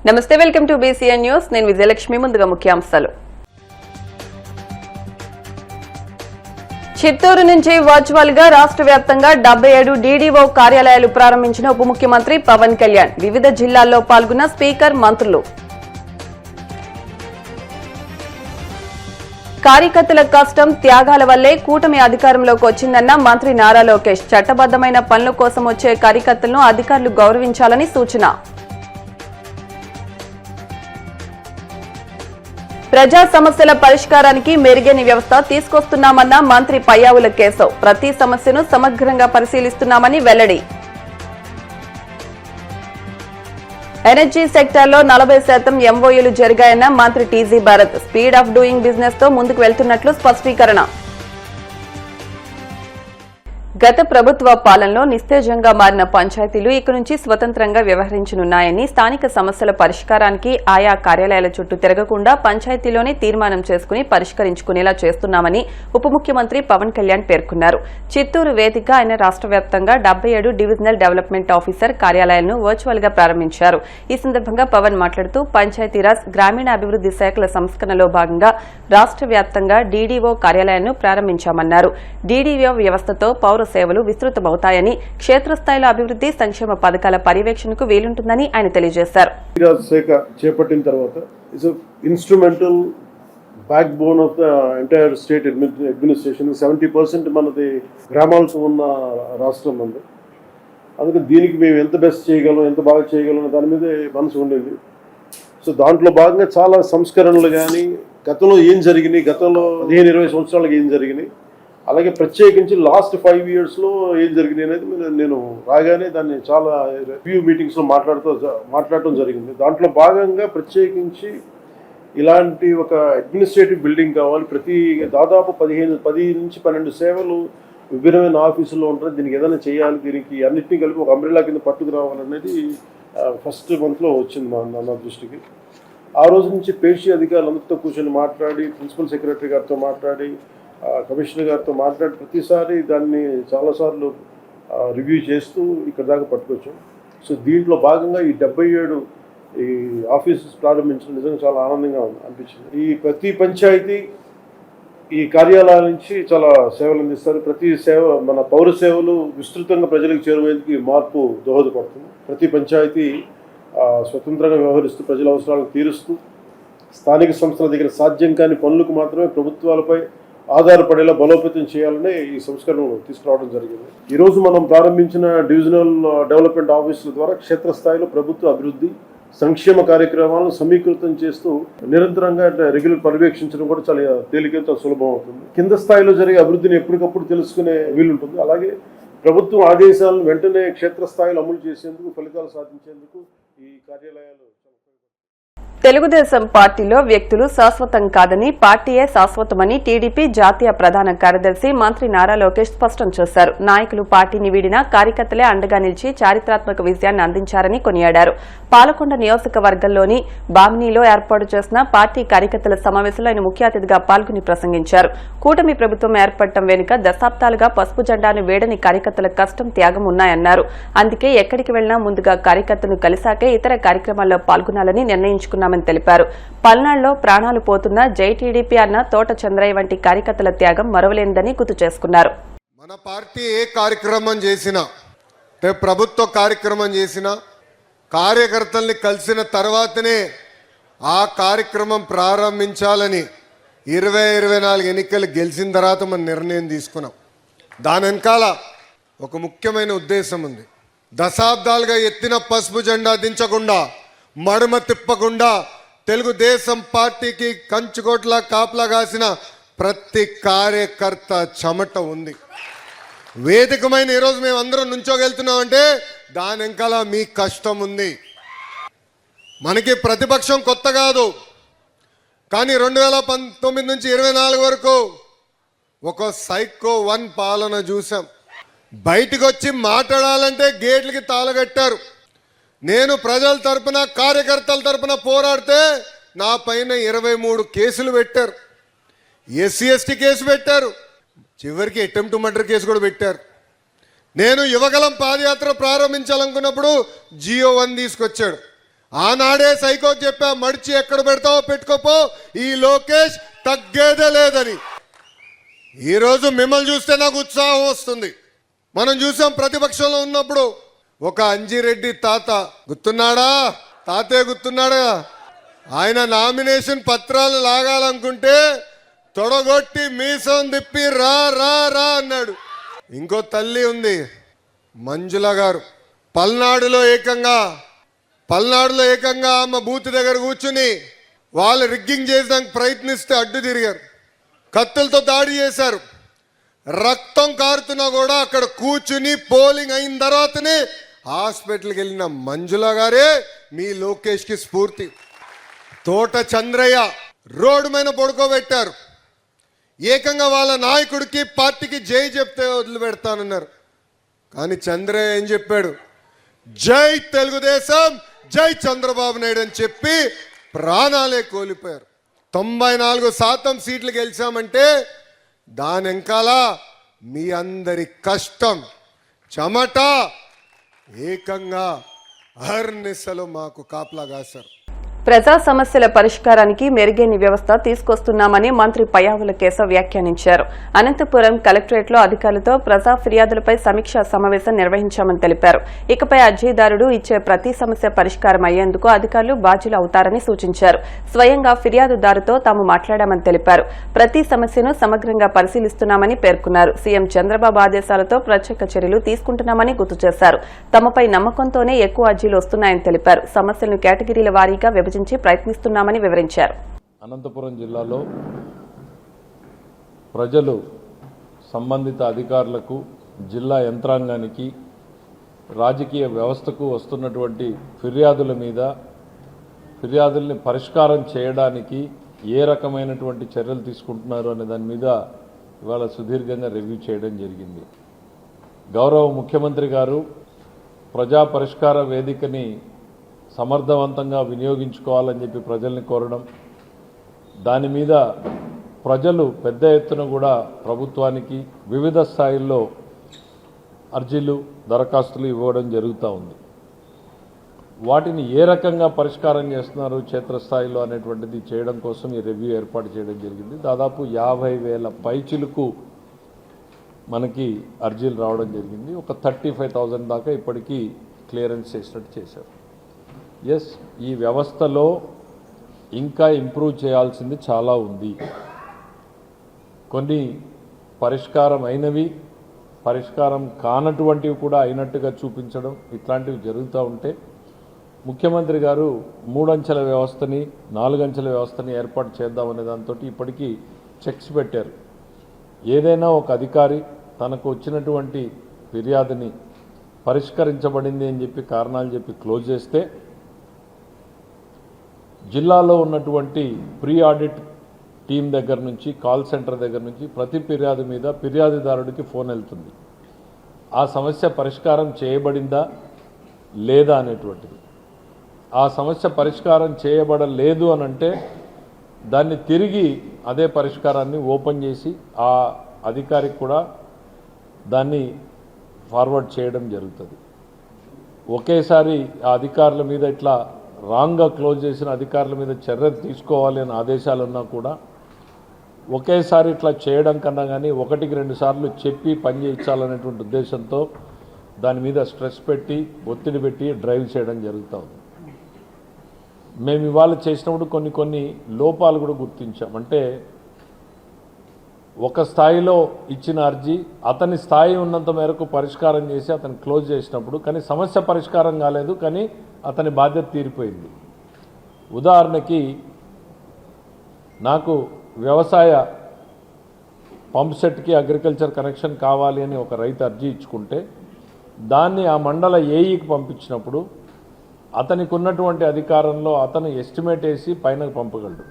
నమస్తే, welcome to BCN news. నేను విజయలక్ష్మి. ముందుగా ముఖ్యాంశాలు. చిత్తూరు నుంచి వర్చువల్ గా రాష్ట్ర వ్యాప్తంగా 77 DDO కార్యాలయాలు ప్రారంభించిన ఉప ముఖ్యమంత్రి పవన్ కళ్యాణ్. వివిధ జిల్లాల్లో పాల్గొన్న స్పీకర్, మంత్రులు. కార్యకర్తల కష్టం, త్యాగాల వల్లే కూటమి అధికారంలోకి వచ్చిందన్న మంత్రి నారా లోకేష్. చట్టబద్దమైన పనుల కోసం వచ్చే కార్యకర్తలను అధికారులు గౌరవించాలని సూచన. ప్రజా సమస్యల పరిష్కారానికి మెరుగైన వ్యవస్థ తీసుకొస్తున్నామన్న మంత్రి పయ్యావుల కేశవ్. ప్రతి సమస్యను సమగ్రంగా పరిశీలిస్తున్నామని వెల్లడి. ఎనర్జీ సెక్టార్లో 40% MOUలు జరిగాయన్న మంత్రి TG Bharat. Speed of doing business తో ముందుకు వెళ్తున్నట్లు స్పష్టీకరణ. గత ప్రభుత్వ పాలనలో నిస్తేజంగా మారిన పంచాయతీలు ఇక నుంచి స్వతంత్రంగా వ్యవహరించనున్నాయని, స్థానిక సమస్యల పరిష్కారానికి ఆయా కార్యాలయాల చుట్టూ తిరగకుండా పంచాయతీలోనే తీర్మానం చేసుకుని పరిష్కరించుకునేలా చేస్తున్నామని ఉప ముఖ్యమంత్రి పవన్ కళ్యాణ్ పేర్కొన్నారు. చిత్తూరు వేదిక ఆయన రాష్ట్ర వ్యాప్తంగా 77 డివిజనల్ డెవలప్మెంట్ ఆఫీసర్ కార్యాలయాలను వర్చువల్ గా ప్రారంభించారు. ఈ సందర్భంగా పవన్ మాట్లాడుతూ పంచాయతీరాజ్, గ్రామీణాభివృద్ది శాఖల సంస్కరణలో భాగంగా రాష్ట్ర వ్యాప్తంగా DDO కార్యాలయాలను ప్రారంభించామన్నారు. DDO వ్యవస్థతో పౌర సేవలు విస్తృతమవుతాయని, క్షేత్రస్థాయిలో అభివృద్ది, సంక్షేమ పథకాల పర్యవేక్షణకు వీలుంటుందని ఆయన తెలియజేశారు. శాఖ చేపట్టిన తర్వాత it's instrumental back bone of the entire state administration. 70% మనది గ్రామాలతో ఉన్న రాష్ట్రం ఉంది. అందుకని దీనికి మేము ఎంత బెస్ట్ చేయగలం, ఎంత బాగా చేయగలం దాని మీదే మనసు ఉండేది. సో దాంట్లో భాగంగా చాలా సంస్కరణలు కానీ, గతంలో ఏం జరిగినాయి, గతంలో 15-20 సంవత్సరాలకు ఏం జరిగినాయి, అలాగే ప్రత్యేకించి లాస్ట్ 5 yearsలో ఏం జరిగింది అనేది నేను రాగానే దాన్ని చాలా రివ్యూ మీటింగ్స్లో మాట్లాడటం జరిగింది. దాంట్లో భాగంగా ప్రత్యేకించి ఇలాంటి ఒక అడ్మినిస్ట్రేటివ్ బిల్డింగ్ కావాలి. దాదాపు 10 నుంచి 12 సేవలు విభిన్నమైన ఆఫీసుల్లో ఉంటారు. దీనికి ఏదైనా చేయాలి, దీనికి అన్నింటినీ కలిపి ఒక అంబ్రెల్లా కింద పట్టుకురావాలనేది ఫస్ట్ మంత్లో వచ్చింది నా దృష్టికి. ఆ రోజు నుంచి పేషీ అధికారులందరితో కూర్చొని మాట్లాడి, ప్రిన్సిపల్ సెక్రటరీ గారితో మాట్లాడి, కమిషనర్ గారితో మాట్లాడి ప్రతిసారి దాన్ని చాలాసార్లు రివ్యూ చేస్తూ ఇక్కడ దాకా పట్టుకొచ్చాం. సో దీంట్లో భాగంగా ఈ 77 ఈ ఆఫీసెస్ ప్రారంభించడం నిజంగా చాలా ఆనందంగా అనిపించింది. ఈ ప్రతి పంచాయతీ ఈ కార్యాలయాల నుంచి చాలా సేవలు అందిస్తారు. ప్రతి సేవ మన పౌర సేవలు విస్తృతంగా ప్రజలకు చేరువేందుకు ఈ మార్పు దోహదపడుతుంది. ప్రతి పంచాయతీ స్వతంత్రంగా వ్యవహరిస్తూ ప్రజల అవసరాలను తీరుస్తూ స్థానిక సంస్థల దగ్గర సాధ్యం కాని పనులకు మాత్రమే ప్రభుత్వాలపై ఆధారపడేలా బలోపేతం చేయాలనే ఈ సంస్కరణలు తీసుకురావడం జరిగింది. ఈరోజు మనం ప్రారంభించిన డివిజనల్ డెవలప్మెంట్ ఆఫీసుల ద్వారా క్షేత్రస్థాయిలో ప్రభుత్వ అభివృద్ధి, సంక్షేమ కార్యక్రమాలను సమీకృతం చేస్తూ నిరంతరంగా రెగ్యులర్ పర్యవేక్షించడం కూడా చాలా తేలికైతే సులభం అవుతుంది. కింద స్థాయిలో జరిగే అభివృద్ధిని ఎప్పటికప్పుడు తెలుసుకునే వీలుంటుంది. అలాగే ప్రభుత్వం ఆదేశాలను వెంటనే క్షేత్రస్థాయిలో అమలు చేసేందుకు, ఫలితాలు సాధించేందుకు ఈ కార్యాలయాలు. తెలుగుదేశం పార్టీలో వ్యక్తులు శాశ్వతం కాదని, పార్టీయే శాశ్వతమని టీడీపీ జాతీయ ప్రధాన కార్యదర్శి మంత్రి నారా లోకేష్ స్పష్టం చేశారు. నాయకులు పార్టీని వీడినా కార్యకర్తలే అండగా నిలిచి చారిత్రాత్మక విజయాన్ని అందించారని కొనియాడారు. పాలకొండ నియోజకవర్గంలోని బామ్నీలో ఏర్పాటు చేసిన పార్టీ కార్యకర్తల సమావేశంలో ఆయన ముఖ్య అతిథిగా పాల్గొని ప్రసంగించారు. కూటమి ప్రభుత్వం ఏర్పడటం వెనుక దశాబ్దాలుగా పసుపు జెండాను వేడని కార్యకర్తల కష్టం, త్యాగం ఉన్నాయన్నారు. అందుకే ఎక్కడికి వెళ్లినా ముందుగా కార్యకర్తలను కలిసాకే ఇతర కార్యక్రమాల్లో పాల్గొనాలని నిర్ణయించుకున్నామని తెలిపారు. పల్నాడులో ప్రాణాలు పోతున్న జై టీడీపీ అన్న తోట చంద్రయ్య వంటి కార్యకర్తల త్యాగం మరవలేనిదని గుర్తు చేసుకున్నారు. మన పార్టీ ఏ కార్యక్రమం చేసినా, ప్రభుత్వ కార్యక్రమం చేసినా కార్యకర్తల్ని కలిసిన తర్వాతనే ఆ కార్యక్రమం ప్రారంభించాలని 2024 ఎన్నికలు గెలిచిన తర్వాత మనం నిర్ణయం తీసుకున్నాం. దాని వెనకాల ఒక ముఖ్యమైన ఉద్దేశం ఉంది. దశాబ్దాలుగా ఎత్తిన పసుపు జెండా దించకుండా, మడమ తిప్పకుండా తెలుగుదేశం పార్టీకి కంచుకోట్ల కాపలా కాసిన ప్రతి కార్యకర్త చెమట ఉంది. వేదికమైన ఈరోజు మేము అందరం నుంచోగెళ్తున్నామంటే దాని వెనకాల మీ కష్టం ఉంది. మనకి ప్రతిపక్షం కొత్త కాదు, కానీ 2019 నుంచి 24 వరకు ఒక సైకో 1 పాలన చూసాం. బయటకు వచ్చి మాట్లాడాలంటే గేట్లకి తాళగట్టారు. నేను ప్రజల తరపున, కార్యకర్తల తరపున పోరాడితే నా పైన 23 కేసులు పెట్టారు. SC/ST కేసు పెట్టారు, చివరికి అటెంప్ట్ మర్డర్ కేసు కూడా పెట్టారు. నేను యువగలం పాదయాత్ర ప్రారంభించాలనుకున్నప్పుడు GO 1 తీసుకొచ్చాడు. ఆనాడే సైకోకి చెప్పా, మడిచి ఎక్కడ పెడతావో పెట్టుకోపో, ఈ లోకేష్ తగ్గేదే లేదని. ఈరోజు మిమ్మల్ని చూస్తే నాకు ఉత్సాహం వస్తుంది. మనం చూసాం ప్రతిపక్షంలో ఉన్నప్పుడు ఒక అంజిరెడ్డి తాత గుర్తున్నాడా? తాతే గుర్తున్నాడా? ఆయన నామినేషన్ పత్రాలు లాగాలనుకుంటే తొడగొట్టి మీసం తిప్పి రా రా రా అన్నాడు. ఇంకో తల్లి ఉంది మంజుల గారు, పల్నాడులో ఏకంగా ఆమె బూత్ దగ్గర కూర్చుని వాళ్ళు రిగ్గింగ్ చేయడానికి ప్రయత్నిస్తే అడ్డు తిరిగారు, కత్తులతో దాడి చేశారు, రక్తం కారుతున్నా కూడా అక్కడ కూర్చుని పోలింగ్ అయిన తర్వాతనే హాస్పిటల్కి వెళ్ళిన మంజుల గారే మీ లోకేష్కి స్ఫూర్తి. తోట చంద్రయ్య రోడ్డు మీద పడుకోబెట్టారు, ఏకంగా వాళ్ళ నాయకుడికి పార్టీకి జై చెప్తే వదిలిపెడతానన్నారు. కానీ చంద్రయ్య ఏం చెప్పాడు? జై తెలుగుదేశం, జై చంద్రబాబు నాయుడు అని చెప్పి ప్రాణాలే కోల్పోయారు. 94% సీట్లు గెలిచామంటే దాని వెనకాల మీ అందరి కష్టం, చెమట, ఏకంగా అహర్నిశలు మాకు కాపలా కాశారు. ప్రజా సమస్యల పరిష్కారానికి మెరుగైన వ్యవస్థ తీసుకొస్తున్నామని మంత్రి పయ్యావుల కేశవ్ వ్యాఖ్యానించారు. అనంతపురం కలెక్టరేట్లో అధికారులతో ప్రజా ఫిర్యాదులపై సమీక్షా సమావేశం నిర్వహించామని తెలిపారు. ఇకపై అర్జీదారుడు ఇచ్చే ప్రతి సమస్య పరిష్కారం అయ్యేందుకు అధికారులు బాధ్యులు అవుతారని సూచించారు. స్వయంగా ఫిర్యాదుదారుతో తాము మాట్లాడామని తెలిపారు. ప్రతి సమస్యను సమగ్రంగా పరిశీలిస్తున్నామని పేర్కొన్నారు. సీఎం చంద్రబాబు ఆదేశాలతో ప్రత్యేక చర్యలు తీసుకుంటున్నామని గుర్తు చేశారు. తమపై నమ్మకంతోనే ఎక్కువ అర్జీలు వస్తున్నాయని తెలిపారు. సమస్యలను కేటగిరీల వారీగా ప్రయత్నిస్తున్నామని వివరించారు. అనంతపురం జిల్లాలో ప్రజలు సంబంధిత అధికారులకు, జిల్లా యంత్రాంగానికి, రాజకీయ వ్యవస్థకు వస్తున్నటువంటి ఫిర్యాదుల్ని పరిష్కారం చేయడానికి ఏ రకమైనటువంటి చర్యలు తీసుకుంటున్నారు అనే దాని మీద ఇవాళ సుదీర్ఘంగా రివ్యూ చేయడం జరిగింది. గౌరవ ముఖ్యమంత్రి గారు ప్రజా పరిష్కార వేదికని సమర్థవంతంగా వినియోగించుకోవాలని చెప్పి ప్రజల్ని కోరడం, దాని మీద ప్రజలు పెద్ద ఎత్తున కూడా ప్రభుత్వానికి వివిధ స్థాయిల్లో అర్జీలు, దరఖాస్తులు ఇవ్వడం జరుగుతూ ఉంది. వాటిని ఏ రకంగా పరిష్కారం చేస్తున్నారు క్షేత్రస్థాయిలో అనేటువంటిది చేయడం కోసం ఈ రివ్యూ ఏర్పాటు చేయడం జరిగింది. దాదాపు 50,000 పైచిలకు మనకి అర్జీలు రావడం జరిగింది. ఒక 35,000 దాకా ఇప్పటికీ క్లియరెన్స్ చేసినట్టు చేశారు. ఎస్, ఈ వ్యవస్థలో ఇంకా ఇంప్రూవ్ చేయాల్సింది చాలా ఉంది. కొన్ని పరిష్కారం అయినవి, పరిష్కారం కానటువంటివి కూడా అయినట్టుగా చూపించడం, ఇట్లాంటివి జరుగుతూ ఉంటే ముఖ్యమంత్రి గారు 3 అంచెల వ్యవస్థని, 4 అంచెల వ్యవస్థని ఏర్పాటు చేద్దామనే దాంతో ఇప్పటికీ చెక్స్ పెట్టారు. ఏదైనా ఒక అధికారి తనకు వచ్చినటువంటి ఫిర్యాదుని పరిష్కరించబడింది అని చెప్పి కారణాలు చెప్పి క్లోజ్ చేస్తే జిల్లాలో ఉన్నటువంటి ప్రీ ఆడిట్ టీం దగ్గర నుంచి, కాల్ సెంటర్ దగ్గర నుంచి ప్రతి ఫిర్యాదు మీద ఫిర్యాదుదారుడికి ఫోన్ వెళ్తుంది. ఆ సమస్య పరిష్కారం చేయబడిందా లేదా అనేటువంటిది. ఆ సమస్య పరిష్కారం చేయబడలేదు అనంటే దాన్ని తిరిగి అదే పరిష్కారాన్ని ఓపెన్ చేసి ఆ అధికారికి కూడా దాన్ని ఫార్వర్డ్ చేయడం జరుగుతుంది. ఒకేసారి ఆ అధికారుల మీద ఇట్లా రాంగ్గా క్లోజ్ చేసిన అధికారుల మీద చర్యలు తీసుకోవాలి అని ఆదేశాలు ఉన్నా కూడా ఒకేసారి ఇట్లా చేయడం కన్నా కానీ 1-2 సార్లు చెప్పి పని చేయించాలనేటువంటి ఉద్దేశంతో దాని మీద స్ట్రెస్ పెట్టి, ఒత్తిడి పెట్టి డ్రైవ్ చేయడం జరుగుతూ ఉంది. మేము ఇవాళ చేసినప్పుడు కొన్ని లోపాలు కూడా గుర్తించాం. అంటే ఒక స్థాయిలో ఇచ్చిన అర్జీ అతని స్థాయి ఉన్నంత మేరకు పరిష్కారం చేసి అతను క్లోజ్ చేసినప్పుడు కానీ సమస్య పరిష్కారం కాలేదు, కానీ అతని బాధ్యత తీరిపోయింది. ఉదాహరణకి నాకు వ్యవసాయ పంప్ సెట్కి అగ్రికల్చర్ కనెక్షన్ కావాలి అని ఒక రైతు అర్జీ ఇచ్చుకుంటే దాన్ని ఆ మండల ఏఈకి పంపించినప్పుడు అతనికి ఉన్నటువంటి అధికారంలో అతను ఎస్టిమేట్ వేసి పైన పంపగలడు.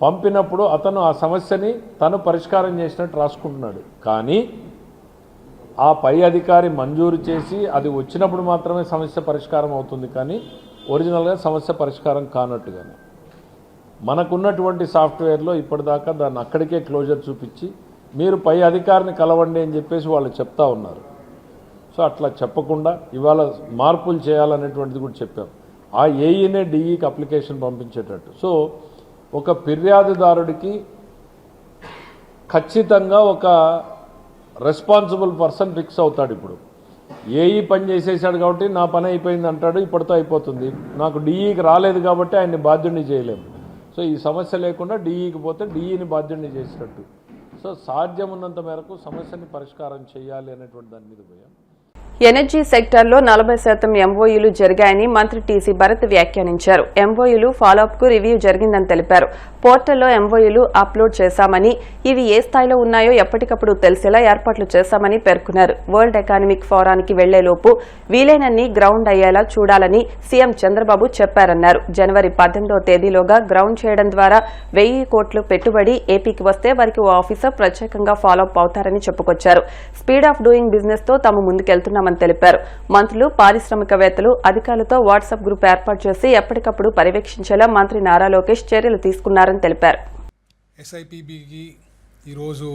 పంపినప్పుడు అతను ఆ సమస్యని తను పరిష్కారం చేసినట్టు రాసుకుంటున్నాడు. కానీ ఆ పై అధికారి మంజూరు చేసి అది వచ్చినప్పుడు మాత్రమే సమస్య పరిష్కారం అవుతుంది, కానీ ఒరిజినల్గా సమస్య పరిష్కారం కానట్టుగానే. మనకున్నటువంటి సాఫ్ట్వేర్లో ఇప్పటిదాకా దాన్ని అక్కడికే క్లోజర్ చూపించి మీరు పై అధికారిని కలవండి అని చెప్పేసి వాళ్ళు చెప్తా ఉన్నారు. సో అట్లా చెప్పకుండా ఇవాళ మార్పులు చేయాలనేటువంటిది కూడా చెప్పాం. ఆ ఏఈనే డిఈకి అప్లికేషన్ పంపించేటట్టు. సో ఒక ఫిర్యాదుదారుడికి ఖచ్చితంగా ఒక రెస్పాన్సిబుల్ పర్సన్ ఫిక్స్ అవుతాడు. ఇప్పుడు ఏఈ పని చేసేసాడు కాబట్టి నా పని అయిపోయింది అంటాడు, ఇప్పటితో అయిపోతుంది. నాకు డిఈకి రాలేదు కాబట్టి ఆయన్ని బాధ్యుడిని చేయలేము. సో ఈ సమస్య లేకుండా డిఈకి పోతే డిఈని బాధ్యుడిని చేసినట్టు. సో సాధ్యం ఉన్నంత మేరకు సమస్యని పరిష్కారం చేయాలి అనేటువంటి దాని మీద పోయాం. ఎనర్జీ సెక్టార్లో 40% ఎంఓయూలు జరిగాయని మంత్రి టీసీ భరత్ వ్యాఖ్యానించారు. ఎంఓయూలు ఫాలోఅప్ కు రివ్యూ జరిగిందని తెలిపారు. పోర్టల్లో ఎంఓయూలు అప్లోడ్ చేశామని, ఇవి ఏ స్థాయిలో ఉన్నాయో ఎప్పటికప్పుడు తెలిసేలా ఏర్పాట్లు చేశామని పేర్కొన్నారు. వరల్డ్ ఎకనామిక్ ఫోరానికి వెళ్లేలోపు వీలైనన్ని గ్రౌండ్ అయ్యేలా చూడాలని సీఎం చంద్రబాబు చెప్పారన్నారు. జనవరి 18వ తేదీలోగా గ్రౌండ్ చేయడం ద్వారా 1000 కోట్లు పెట్టుబడి ఏపీకి వస్తే వారికి ఓ ఆఫీసర్ ప్రత్యేకంగా ఫాలోఅప్ అవుతారని చెప్పుకొచ్చారు. స్పీడ్ ఆఫ్ డూయింగ్ బిజినెస్ తో తాము ముందుకెళ్తున్నామని తెలిపారు. మంత్రులు, పారిశ్రామికవేత్తలు, అధికారులతో వాట్సాప్ గ్రూప్ ఏర్పాటు చేసి ఎప్పటికప్పుడు పర్యవేక్షించేలా మంత్రి నారా లోకేష్ చర్యలు తీసుకున్నారని తెలిపారు. ఎస్ఐపిబికి ఈరోజు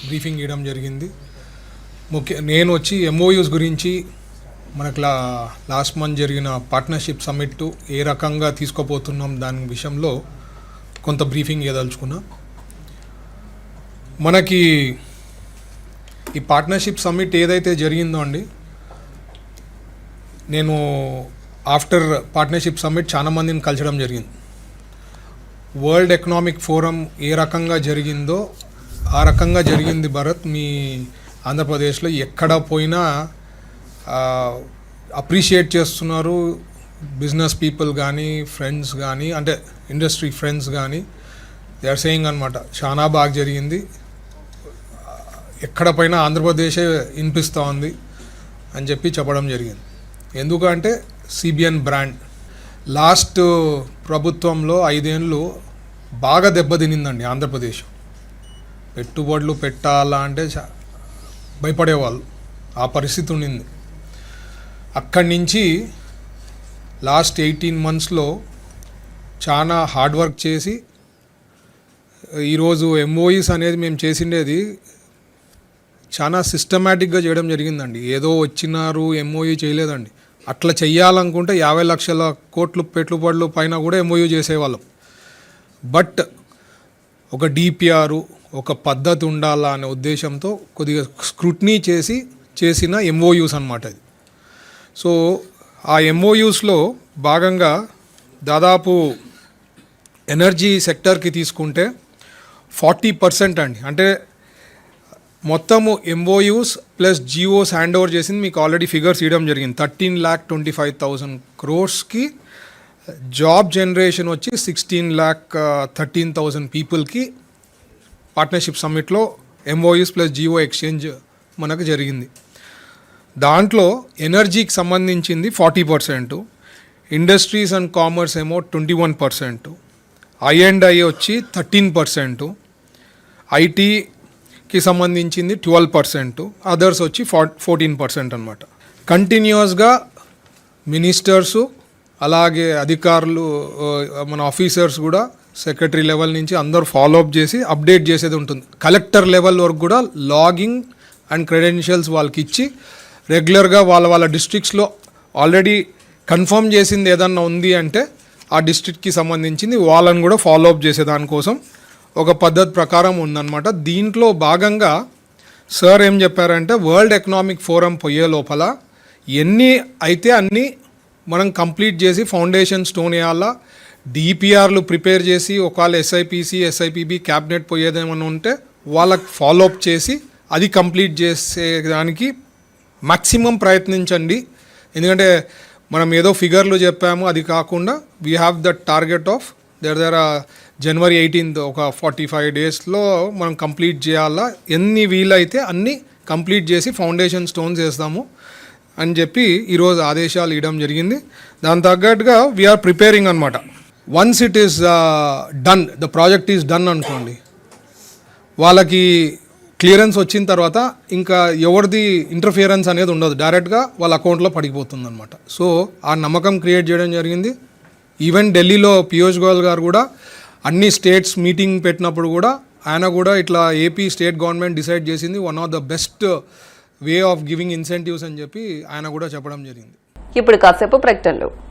బ్రీఫింగ్ ఇవ్వడం జరిగింది. నేను వచ్చి ఎంఓయూస్ గురించి మనకు లాస్ట్ మంత్ జరిగిన పార్ట్నర్షిప్ సమ్మిట్ ఏ రకంగా తీసుకోపోతున్నాం దాని విషయంలో కొంత బ్రీఫింగ్ ఇవ్వదలుచుకున్నా. మనకి ఈ పార్ట్నర్షిప్ సమ్మిట్ ఏదైతే జరిగిందో అండి, నేను ఆఫ్టర్ పార్ట్నర్షిప్ సమ్మిట్ చాలా మందిని కలిసడం జరిగింది. వరల్డ్ ఎకనామిక్ ఫోరం ఏ రకంగా జరిగిందో ఆ రకంగా జరిగింది భరత్. మీ ఆంధ్రప్రదేశ్లో ఎక్కడ పోయినా అప్రిషియేట్ చేస్తున్నారు. బిజినెస్ పీపుల్ కానీ, ఫ్రెండ్స్ కానీ, అంటే ఇండస్ట్రీ ఫ్రెండ్స్ కానీ, దే ఆర్ సేయింగ్ అనమాట చాలా బాగా జరిగింది, ఎక్కడ పైన ఆంధ్రప్రదేశే వినిపిస్తూ ఉంది అని చెప్పి చెప్పడం జరిగింది. ఎందుకంటే సిబిఎన్ బ్రాండ్ లాస్ట్ ప్రభుత్వంలో 5 ఏళ్ళు బాగా దెబ్బతినిందండి ఆంధ్రప్రదేశ్. పెట్టుబడులు పెట్టాలా అంటే భయపడేవాళ్ళు, ఆ పరిస్థితి ఉండింది. అక్కడి నుంచి లాస్ట్ 18 monthsలో చాలా హార్డ్ వర్క్ చేసి ఈరోజు ఎంఓఈస్ అనేది మేము చేసిండేది చాలా సిస్టమేటిక్గా చేయడం జరిగిందండి. ఏదో వచ్చినారు ఎంఓయూ చేయలేదండి. అట్లా చెయ్యాలనుకుంటే 50 లక్షల కోట్లు పెట్టుబడులు పైన కూడా ఎంఓయూ చేసేవాళ్ళం. బట్ ఒక డిపిఆర్, ఒక పద్ధతి ఉండాలా అనే ఉద్దేశంతో కొద్దిగా స్క్రూట్నీ చేసిన ఎంఓయూస్ అన్నమాట ఇది. సో ఆ ఎంఓయూస్లో భాగంగా దాదాపు ఎనర్జీ సెక్టర్కి తీసుకుంటే 40% అండి, అంటే మొత్తము ఎంఓయూస్ ప్లస్ జిఓస్ హ్యాండ్ ఓవర్ చేసింది మీకు ఆల్రెడీ ఫిగర్స్ ఇవ్వడం జరిగింది. 13,25,000 crores జాబ్ జనరేషన్ వచ్చి 16,13,000 పీపుల్కి పార్ట్నర్షిప్ సమ్మిట్లో ఎంఓయూస్ ప్లస్ జిఓ ఎక్స్చేంజ్ మనకు జరిగింది. దాంట్లో ఎనర్జీకి సంబంధించింది 40%, ఇండస్ట్రీస్ అండ్ కామర్స్ ఏమో 21%, I&I వచ్చి 13%, ఐటీకి సంబంధించింది 12%, అదర్స్ వచ్చి 14% అనమాట. కంటిన్యూస్గా మినిస్టర్సు అలాగే అధికారులు, మన ఆఫీసర్స్ కూడా సెక్రటరీ లెవెల్ నుంచి అందరూ ఫాలోఅప్ చేసి అప్డేట్ చేసేది ఉంటుంది. కలెక్టర్ లెవెల్ వరకు కూడా లాగింగ్ అండ్ క్రెడెన్షియల్స్ వాళ్ళకి ఇచ్చి రెగ్యులర్గా వాళ్ళ డిస్ట్రిక్ట్స్లో ఆల్రెడీ కన్ఫర్మ్ చేసింది ఏదన్నా ఉంది అంటే ఆ డిస్ట్రిక్ట్కి సంబంధించింది వాళ్ళని కూడా ఫాలోఅప్ చేసే దానికోసం ఒక పద్ధతి ప్రకారం ఉందన్నమాట. దీంట్లో భాగంగా సార్ ఏం చెప్పారంటే వరల్డ్ ఎకనామిక్ ఫోరం పోయే లోపల ఎన్ని అయితే అన్నీ మనం కంప్లీట్ చేసి ఫౌండేషన్ స్టోన్ వేయాలా, డిపిఆర్లు ప్రిపేర్ చేసి ఒకవేళ ఎస్ఐపిసి ఎస్ఐపిబి క్యాబినెట్ పోయేదేమన్నా ఉంటే వాళ్ళకి ఫాలోఅప్ చేసి అది కంప్లీట్ చేసేదానికి మ్యాక్సిమం ప్రయత్నించండి. ఎందుకంటే మనం ఏదో ఫిగర్లు చెప్పాము, అది కాకుండా we have the target of their January 18th ఒక 45 daysలో మనం కంప్లీట్ చేయాలా. ఎన్ని వీలైతే అన్నీ కంప్లీట్ చేసి ఫౌండేషన్ స్టోన్స్ వేస్తాము అని చెప్పి ఈరోజు ఆదేశాలు ఇవ్వడం జరిగింది. దాని తగ్గట్టుగా వీఆర్ ప్రిపేరింగ్ అనమాట. Once it is done, the project is done అనుకోండి, వాళ్ళకి క్లియరెన్స్ వచ్చిన తర్వాత ఇంకా ఎవరిది ఇంటర్ఫియరెన్స్ అనేది ఉండదు, డైరెక్ట్గా వాళ్ళ అకౌంట్లో పడిపోతుంది అనమాట. సో ఆ నమ్మకం క్రియేట్ చేయడం జరిగింది. ఈవెన్ ఢిల్లీలో పీయూష్ గోయల్ గారు కూడా అన్ని స్టేట్స్ మీటింగ్ పెట్టినప్పుడు కూడా ఆయన కూడా ఇట్లా ఏపీ స్టేట్ గవర్నమెంట్ డిసైడ్ చేసింది one of the best way of giving incentives అని చెప్పి ఆయన కూడా చెప్పడం జరిగింది. ఇప్పుడు కాసేపు ప్రకటనలు.